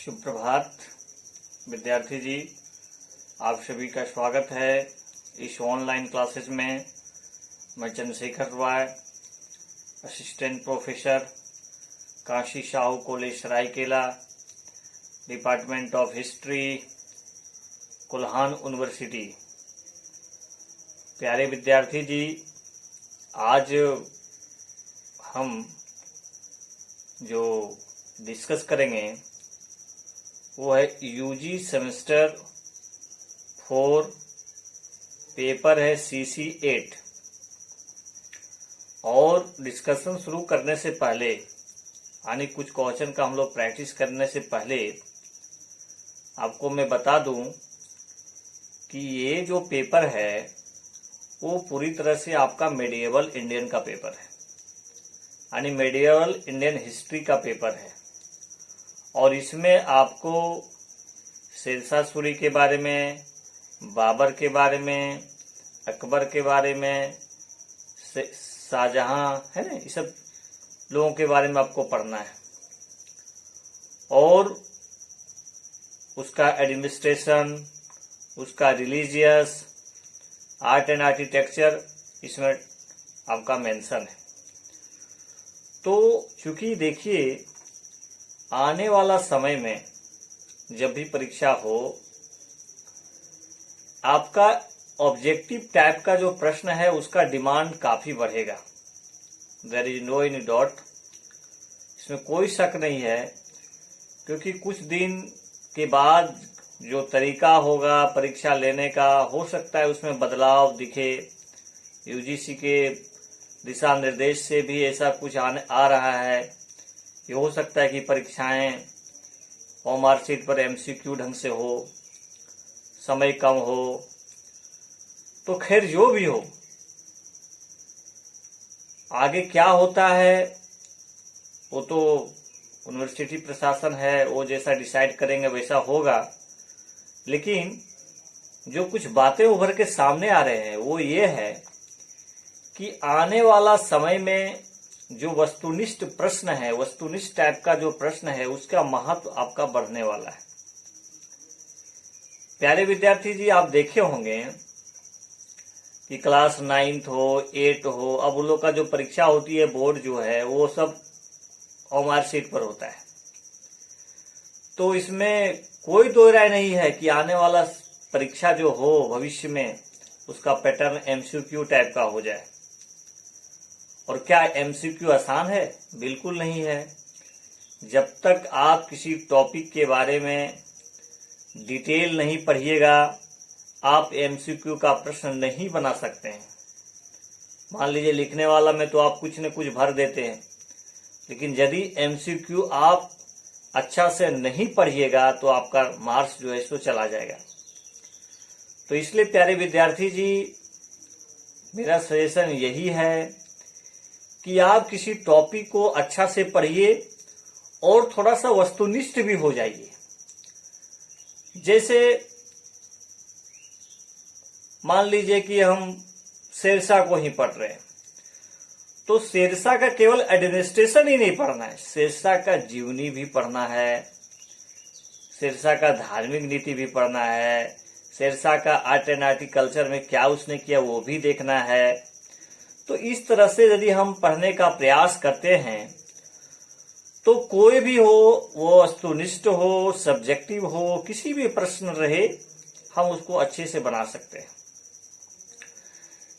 शुभ प्रभात विद्यार्थी जी, आप सभी का स्वागत है इस ऑनलाइन क्लासेस में। मैं Chandrashekhar Roy, assistant professor, Kashi Sahu college Saraikela, department of history, Kolhan university. प्यारे विद्यार्थी जी, आज हम जो डिस्कस करेंगे वो है यूजी सेमेस्टर 4 पेपर है CC 8। और डिस्कशन शुरू करने से पहले यानी कुछ क्वेश्चन का हम लोग प्रैक्टिस करने से पहले आपको मैं बता दूं कि ये जो पेपर है वो पूरी तरह से आपका मेडिएवल इंडियन का पेपर है, यानी मेडिएवल इंडियन हिस्ट्री का पेपर है। और इसमें आपको शेरशाह सूरी के बारे में, बाबर के बारे में, अकबर के बारे में, शाहजहां है ना, ये सब लोगों के बारे में आपको पढ़ना है। और उसका एडमिनिस्ट्रेशन, उसका रिलीजियस, आर्ट एंड आर्किटेक्चर इसमें आपका मेंशन है। तो चूंकि देखिए, आने वाला समय में जब भी परीक्षा हो, आपका ऑब्जेक्टिव टाइप का जो प्रश्न है उसका डिमांड काफी बढ़ेगा। There is no any doubt, इसमें कोई शक नहीं है, क्योंकि कुछ दिन के बाद जो तरीका होगा परीक्षा लेने का, हो सकता है उसमें बदलाव दिखे। यूजीसी के दिशा निर्देश से भी ऐसा कुछ आ रहा है। ये हो सकता है कि परीक्षाएं मार्कशीट पर MCQ ढंग से हो, समय कम हो। तो खैर जो भी हो, आगे क्या होता है वो तो यूनिवर्सिटी प्रशासन है, वो जैसा डिसाइड करेंगे वैसा होगा। लेकिन जो कुछ बातें उभर के सामने आ रहे हैं वो ये है कि आने वाला समय में जो वस्तुनिष्ठ प्रश्न है, वस्तुनिष्ठ टाइप का जो प्रश्न है, उसका महत्व आपका बढ़ने वाला है। प्यारे विद्यार्थी जी, आप देखे होंगे कि क्लास 9th हो, 8 हो, अब उन लोग का जो परीक्षा होती है बोर्ड जो है वो सब मार्कशीट पर होता है। तो इसमें कोई दो राय नहीं है कि आने वाला परीक्षा जो हो भविष्य में उसका पैटर्न MCQ टाइप का हो जाए। और क्या MCQ आसान है? बिल्कुल नहीं है। जब तक आप किसी टॉपिक के बारे में डिटेल नहीं पढ़िएगा, आप MCQ का प्रश्न नहीं बना सकते हैं। मान लीजिए लिखने वाला में तो आप कुछ न कुछ भर देते हैं, लेकिन यदि MCQ आप अच्छा से नहीं पढ़िएगा तो आपका मार्क्स जो है सो चला जाएगा। तो इसलिए प्यारे विद्यार्थी जी, मेरा सजेशन यही है कि आप किसी टॉपिक को अच्छा से पढ़िए और थोड़ा सा वस्तुनिष्ठ भी हो जाइए। जैसे मान लीजिए कि हम शेरशाह को ही पढ़ रहे हैं, तो शेरशाह का केवल एडमिनिस्ट्रेशन ही नहीं पढ़ना है, शेरशाह का जीवनी भी पढ़ना है, शेरशाह का धार्मिक नीति भी पढ़ना है, शेरशाह का आर्ट एंड आर्टिकल्चर में क्या उसने किया वो भी देखना है। तो इस तरह से यदि हम पढ़ने का प्रयास करते हैं तो कोई भी हो, वो वस्तुनिष्ठ हो, सब्जेक्टिव हो, किसी भी प्रश्न रहे, हम उसको अच्छे से बना सकते हैं।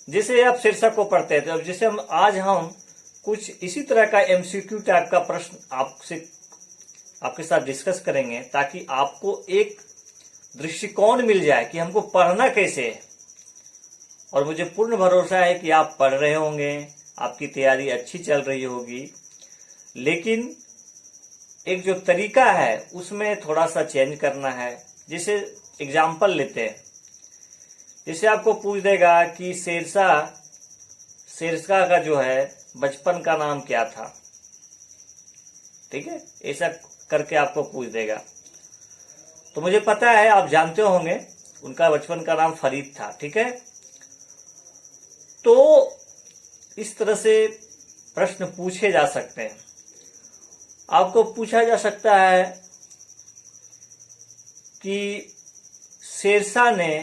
जैसे आप शेरशाह को पढ़ते हैं, तो अब जैसे हम कुछ इसी तरह का MCQ टाइप का प्रश्न आपके साथ डिस्कस करेंगे, ताकि आपको एक दृष्टिकोण मिल जाए कि हमको पढ़ना कैसे है। और मुझे पूर्ण भरोसा है कि आप पढ़ रहे होंगे, आपकी तैयारी अच्छी चल रही होगी, लेकिन एक जो तरीका है उसमें थोड़ा सा चेंज करना है। जैसे एग्जाम्पल लेते हैं, जैसे आपको पूछ देगा कि शेरशाह का जो है बचपन का नाम क्या था, ठीक है, ऐसा करके आपको पूछ देगा। तो मुझे पता है आप जानते होंगे उनका बचपन का नाम फरीद था, ठीक है। तो इस तरह से प्रश्न पूछे जा सकते हैं। आपको पूछा जा सकता है कि शेरशाह ने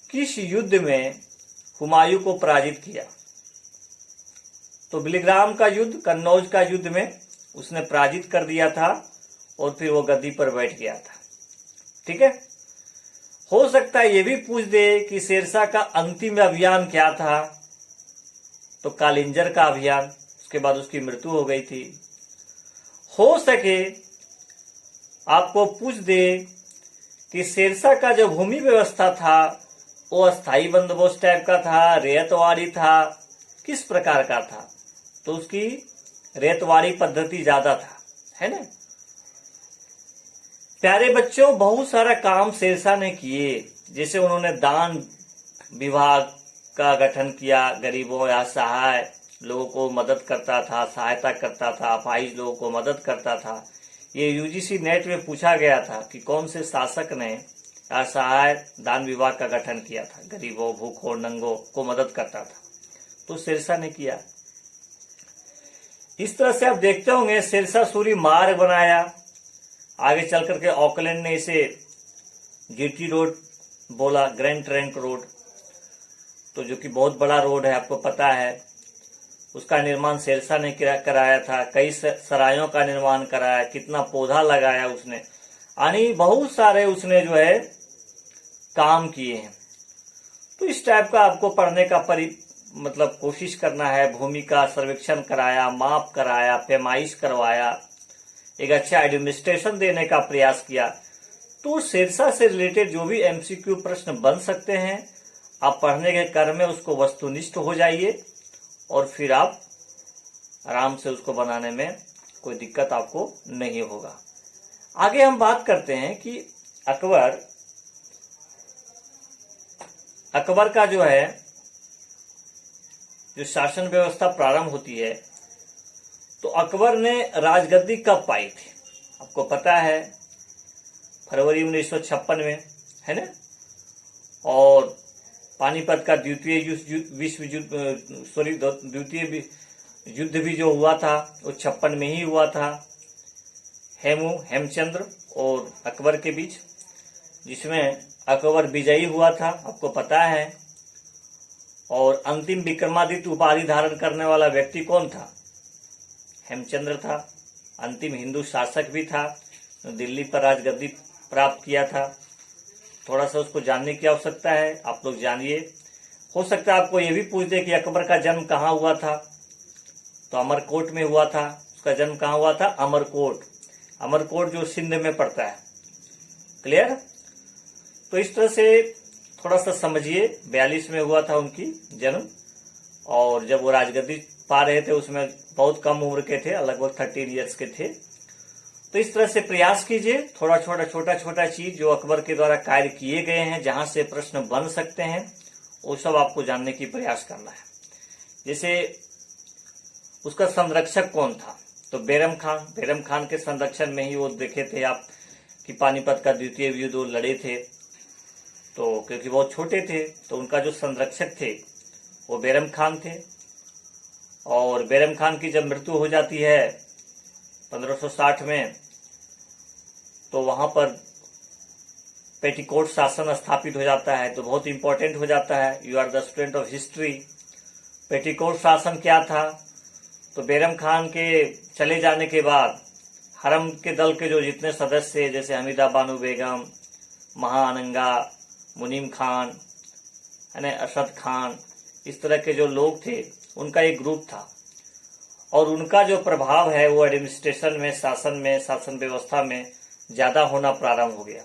किस युद्ध में हुमायूं को पराजित किया। तो बिलीग्राम का युद्ध, कन्नौज का युद्ध में उसने पराजित कर दिया था और फिर वो गद्दी पर बैठ गया था। ठीक है, हो सकता है ये भी पूछ दे कि शेरशाह का अंतिम अभियान क्या था। तो कालिंजर का अभियान, उसके बाद उसकी मृत्यु हो गई थी। हो सके आपको पूछ दे कि शेरशाह का जो भूमि व्यवस्था था वो अस्थाई बंदोबस्त टाइप का था, रेतवाड़ी था, किस प्रकार का था। तो उसकी रेतवाड़ी पद्धति ज्यादा था, है ना। प्यारे बच्चों, बहुत सारा काम शेरशाह ने किए। जैसे उन्होंने दान विभाग का गठन किया, गरीबों या सहाय लोगों को मदद करता था, सहायता करता था, अपाहिज लोगों को मदद करता था। ये यूजीसी नेट में पूछा गया था कि कौन से शासक ने असहाय दान विभाग का गठन किया था, गरीबों, भूखों, नंगों को मदद करता था। तो शेरशाह ने किया। इस तरह से आप देखते होंगे शेरशाह सूरी मार्ग बनाया। आगे चल करके ऑकलैंड ने इसे जीटी रोड बोला, ग्रैंड ट्रंक रोड, तो जो कि बहुत बड़ा रोड है, आपको पता है। उसका निर्माण शेरशाह ने कराया था। कई सरायों का निर्माण कराया, कितना पौधा लगाया उसने, यानी बहुत सारे उसने जो है काम किए हैं। तो इस टाइप का आपको पढ़ने का मतलब कोशिश करना है। भूमि का सर्वेक्षण कराया, माप कराया, पैमाइश करवाया, एक अच्छा एडमिनिस्ट्रेशन देने का प्रयास किया। तो शेरशाह से रिलेटेड जो भी एमसीक्यू प्रश्न बन सकते हैं, आप पढ़ने के क्रम में उसको वस्तुनिष्ठ हो जाइए और फिर आप आराम से उसको बनाने में कोई दिक्कत आपको नहीं होगा। आगे हम बात करते हैं कि अकबर का जो है जो शासन व्यवस्था प्रारंभ होती है, तो अकबर ने राजगद्दी कब पाई थी? आपको पता है फरवरी 1956 में, है ना। और पानीपत का द्वितीय युद्ध भी जो हुआ था वो 56 में ही हुआ था, हेमचंद्र और अकबर के बीच, जिसमें अकबर विजयी हुआ था, आपको पता है। और अंतिम विक्रमादित्य उपाधि धारण करने वाला व्यक्ति कौन था? हेमचंद्र था। अंतिम हिंदू शासक भी था, दिल्ली पर राजगद्दी प्राप्त किया था। थोड़ा सा उसको जानने की आवश्यकता है, आप लोग जानिए। हो सकता है आपको ये भी पूछ दे कि अकबर का जन्म कहाँ हुआ था, तो अमरकोट में हुआ था। उसका जन्म कहाँ हुआ था? अमरकोट। अमरकोट जो सिंध में पड़ता है। क्लियर? तो इस तरह से थोड़ा सा समझिए। 42 में हुआ था उनकी जन्म, और जब वो राजगद्दी पा रहे थे उसमें बहुत कम उम्र के थे, लगभग 13 ईयर्स के थे। तो इस तरह से प्रयास कीजिए, थोड़ा छोटा चीज जो अकबर के द्वारा कार्य किए गए हैं, जहां से प्रश्न बन सकते हैं, वो सब आपको जानने की प्रयास करना है। जैसे उसका संरक्षक कौन था? तो बैरम खान के संरक्षण में ही वो देखे थे आप कि पानीपत का द्वितीय युद्ध वो लड़े थे। तो क्योंकि बहुत छोटे थे, तो उनका जो संरक्षक थे वो बैरम खान थे। और बैरम खान की जब मृत्यु हो जाती है 1560 में, तो वहां पर पेटीकोट शासन स्थापित हो जाता है। तो बहुत इंपॉर्टेंट हो जाता है। You are the student of history. Petticoat शासन क्या था? तो बैरम खान के चले जाने के बाद हरम के दल के जो जितने सदस्य, जैसे हमीदा बानो बेगम, महाअनंगा, मुनीम खान, है ना, अरशद खान, इस तरह के जो लोग थे, उनका एक ग्रुप था। और उनका जो प्रभाव है वो एडमिनिस्ट्रेशन में, शासन व्यवस्था में ज्यादा होना प्रारंभ हो गया।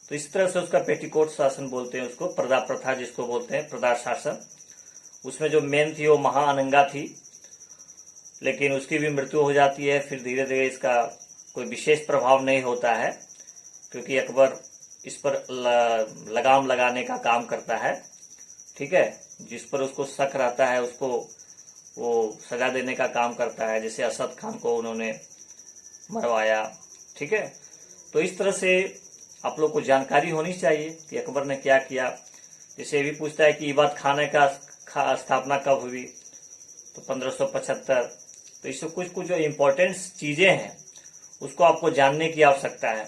तो इस तरह से उसका पेटीकोट शासन बोलते हैं उसको, प्रदा प्रथा जिसको बोलते हैं, प्रदा शासन। उसमें जो मेन थी वो महाअनंगा थी, लेकिन उसकी भी मृत्यु हो जाती है। फिर धीरे धीरे इसका कोई विशेष प्रभाव नहीं होता है, क्योंकि अकबर इस पर लगाम लगाने का काम करता है। ठीक है, जिस पर उसको शक रहता है उसको वो सजा देने का काम करता है। जैसे असद खान को उन्होंने मरवाया। ठीक है, तो इस तरह से आप लोग को जानकारी होनी चाहिए कि अकबर ने क्या किया। जैसे ये भी पूछता है कि इबाद खाने का स्थापना कब हुई, तो 1575। तो इससे कुछ जो इम्पोर्टेंट चीजें हैं उसको आपको जानने की आवश्यकता है।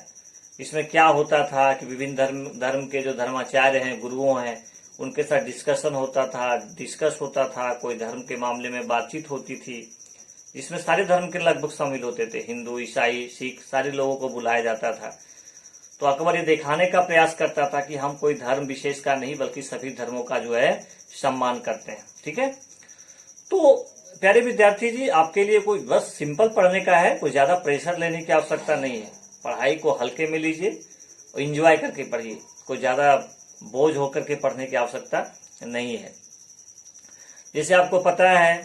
इसमें क्या होता था कि विभिन्न धर्म के जो धर्माचार्य हैं, गुरुओं हैं, उनके साथ डिस्कशन होता था, डिस्कस होता था, कोई धर्म के मामले में बातचीत होती थी, जिसमें सारे धर्म के लगभग शामिल होते थे, हिंदू, ईसाई, सिख, सारे लोगों को बुलाया जाता था। तो अकबर ये दिखाने का प्रयास करता था कि हम कोई धर्म विशेष का नहीं बल्कि सभी धर्मों का जो है सम्मान करते हैं। ठीक है, तो प्यारे विद्यार्थी जी, आपके लिए कोई बस सिंपल पढ़ने का है, कोई ज्यादा प्रेशर लेने की आवश्यकता नहीं है। पढ़ाई को हल्के में लीजिए और एंजॉय करके पढ़िए, कोई ज्यादा बोझ होकर के पढ़ने की आवश्यकता नहीं है। जैसे आपको पता है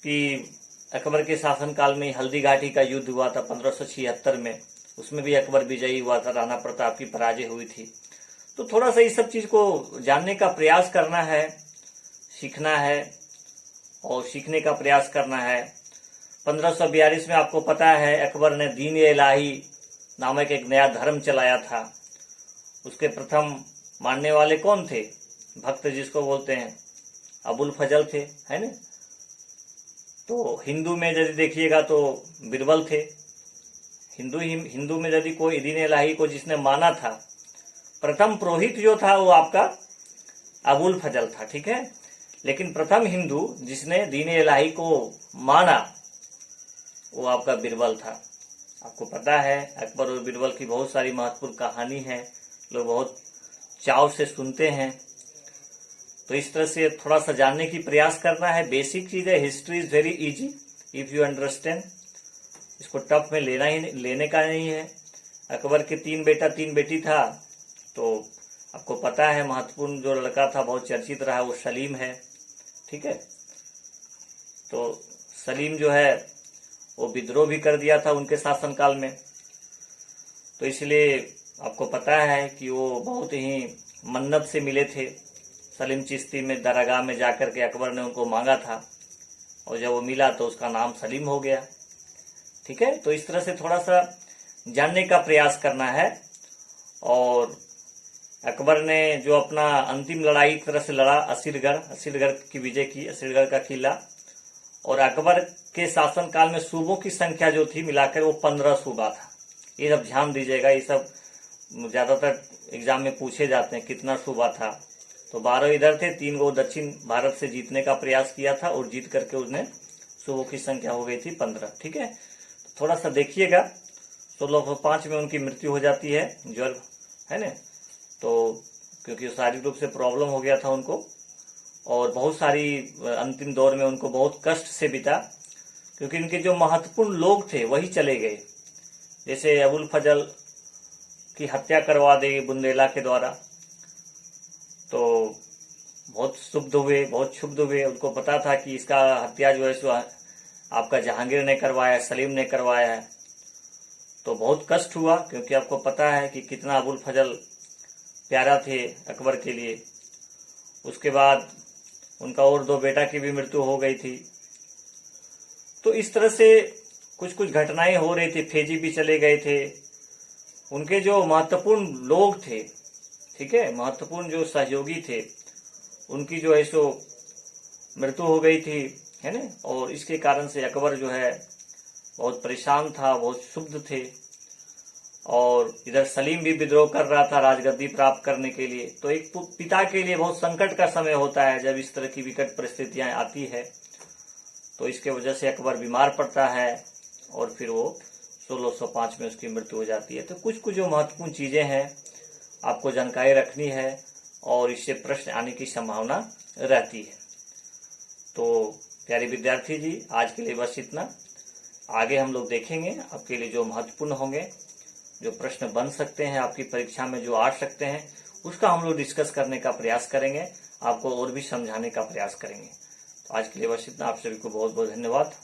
कि अकबर के शासनकाल में हल्दी घाटी का युद्ध हुआ था 1576 में, उसमें भी अकबर विजयी हुआ था, राणा प्रताप की पराजय हुई थी। तो थोड़ा सा इस सब चीज को जानने का प्रयास करना है, सीखना है और सीखने का प्रयास करना है। 1542 में आपको पता है अकबर ने दीन इलाही नामक एक नया धर्म चलाया था। उसके प्रथम मानने वाले कौन थे? भक्त जिसको बोलते हैं, अबुल फजल थे, है ना। तो हिंदू में यदि देखिएगा तो बिरबल थे। हिंदू में यदि कोई दीन इलाही को जिसने माना था, प्रथम पुरोहित जो था वो आपका अबुल फजल था। ठीक है, लेकिन प्रथम हिंदू जिसने दीन इलाही को माना वो आपका बिरबल था। आपको पता है अकबर और बिरबल की बहुत सारी महत्वपूर्ण कहानी है, लोग बहुत चाव से सुनते हैं। तो इस तरह से थोड़ा सा जानने की प्रयास करना है। बेसिक चीज है, history is very easy if you understand. इसको टफ में लेने का नहीं है। अकबर के 3 बेटा 3 बेटी था, तो आपको पता है महत्वपूर्ण जो लड़का था बहुत चर्चित रहा वो सलीम है। ठीक है, तो सलीम जो है वो विद्रोह भी कर दिया था उनके शासनकाल में। तो इसलिए आपको पता है कि वो बहुत ही मन्नत से मिले थे। सलीम चिश्ती में दरगाह में जाकर के अकबर ने उनको मांगा था और जब वो मिला तो उसका नाम सलीम हो गया। ठीक है, तो इस तरह से थोड़ा सा जानने का प्रयास करना है। और अकबर ने जो अपना अंतिम लड़ाई एक तरह से लड़ा, असीरगढ़ की विजय की, असीरगढ़ का किला। और अकबर के शासनकाल में सूबों की संख्या जो थी मिलाकर वो 15 सूबा था। ये सब ध्यान दीजिएगा, ये सब ज्यादातर एग्जाम में पूछे जाते हैं कितना सूबा था। तो 12 इधर थे, 3 वो दक्षिण भारत से जीतने का प्रयास किया था और जीत करके उसने सूबों की संख्या हो गई थी 15। ठीक है, तो थोड़ा सा देखिएगा। 1605 में उनकी मृत्यु हो जाती है, ज्वर है ना, तो क्योंकि शारीरिक रूप से प्रॉब्लम हो गया था उनको, और बहुत सारी अंतिम दौर में उनको बहुत कष्ट से बिता, क्योंकि इनके जो महत्वपूर्ण लोग थे वही चले गए। जैसे अबुल फजल की हत्या करवा दी बुंदेला के द्वारा, तो बहुत क्षुब्ध हुए। उनको पता था कि इसका हत्या जो है सो आपका जहांगीर ने करवाया, सलीम ने करवाया है। तो बहुत कष्ट हुआ, क्योंकि आपको पता है कि कितना अबुल फजल प्यारा थे अकबर के लिए। उसके बाद उनका और 2 बेटा की भी मृत्यु हो गई थी। तो इस तरह से कुछ घटनाएं हो रही थी। फेजी भी चले गए थे। उनके जो महत्वपूर्ण लोग थे, ठीक है, महत्वपूर्ण जो सहयोगी थे, उनकी जो है सो मृत्यु हो गई थी, है ना। और इसके कारण से अकबर जो है बहुत परेशान था, बहुत क्षुब्ध थे। और इधर सलीम भी विद्रोह कर रहा था राजगद्दी प्राप्त करने के लिए। तो एक पिता के लिए बहुत संकट का समय होता है जब इस तरह की विकट परिस्थितियां आती है। तो इसके वजह से अकबर बीमार पड़ता है और फिर वो 1605 में उसकी मृत्यु हो जाती है। तो कुछ जो महत्वपूर्ण चीजें हैं आपको जानकारी रखनी है और इससे प्रश्न आने की संभावना रहती है। तो प्यारे विद्यार्थी जी, आज के लिए बस इतना। आगे हम लोग देखेंगे आपके लिए जो महत्वपूर्ण होंगे, जो प्रश्न बन सकते हैं आपकी परीक्षा में, जो आ सकते हैं, उसका हम लोग डिस्कस करने का प्रयास करेंगे, आपको और भी समझाने का प्रयास करेंगे। तो आज के लिए बस इतना। आप सभी को बहुत बहुत धन्यवाद।